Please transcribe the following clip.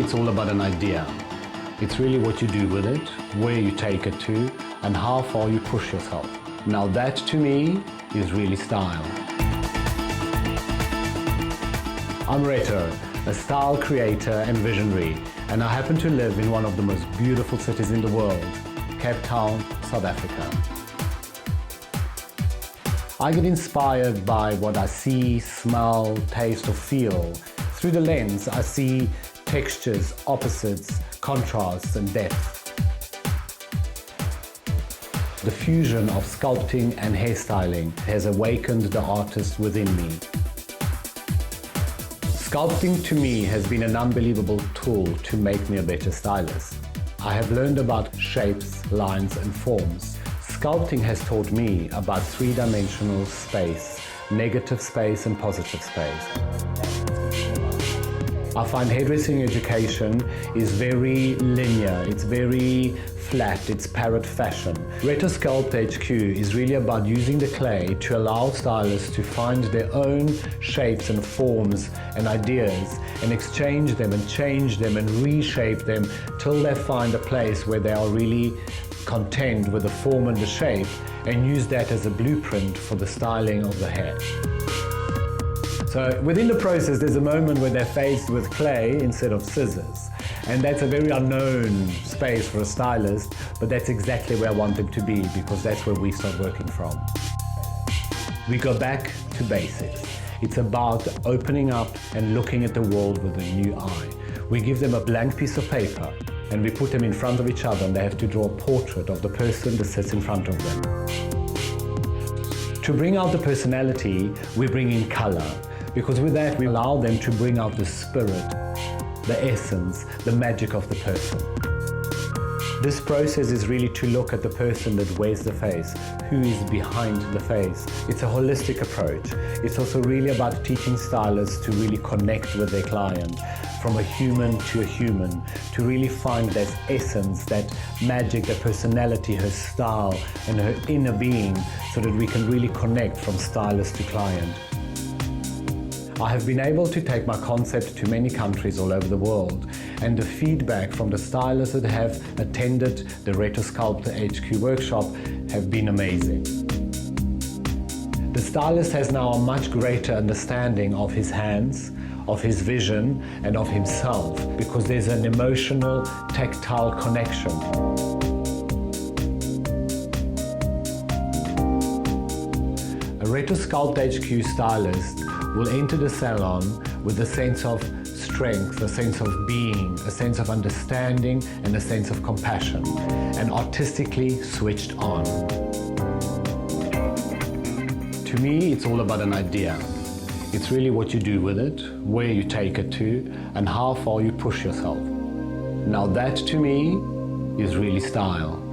it's all about an idea. It's really what you do with it, where you take it to, and how far you push yourself. Now that, to me, is really style. I'm Reto, a style creator and visionary, and I happen to live in one of the most beautiful cities in the world, Cape Town, South Africa. I get inspired by what I see, smell, taste or feel. Through the lens, I see textures, opposites, contrasts and depth. The fusion of sculpting and hairstyling has awakened the artist within me. Sculpting to me has been an unbelievable tool to make me a better stylist. I have learned about shapes, lines and forms. Sculpting has taught me about three-dimensional space, negative space and positive space. I find hairdressing education is very linear, it's very flat, it's parrot fashion. Reto Sculpt HQ is really about using the clay to allow stylists to find their own shapes and forms and ideas and exchange them and change them and reshape them till they find a place where they are really content with the form and the shape and use that as a blueprint for the styling of the hair. So within the process, there's a moment where they're faced with clay instead of scissors. And that's a very unknown space for a stylist, but that's exactly where I want them to be because that's where we start working from. We go back to basics. It's about opening up and looking at the world with a new eye. We give them a blank piece of paper and we put them in front of each other and they have to draw a portrait of the person that sits in front of them. To bring out the personality, we bring in color, because with that we allow them to bring out the spirit, the essence, the magic of the person. This process is really to look at the person that wears the face, who is behind the face. It's a holistic approach. It's also really about teaching stylists to really connect with their client, from a human to a human, to really find that essence, that magic, that personality, her style and her inner being, so that we can really connect from stylist to client. I have been able to take my concept to many countries all over the world, and the feedback from the stylists that have attended the Reto Sculpt HQ workshop have been amazing. The stylist has now a much greater understanding of his hands, of his vision and of himself, because there's an emotional, tactile connection. A Reto Sculpt HQ stylist will enter the salon with a sense of strength, a sense of being, a sense of understanding and a sense of compassion, and artistically switched on. To me, it's all about an idea. It's really what you do with it, where you take it to, and how far you push yourself. Now that, to me, is really style.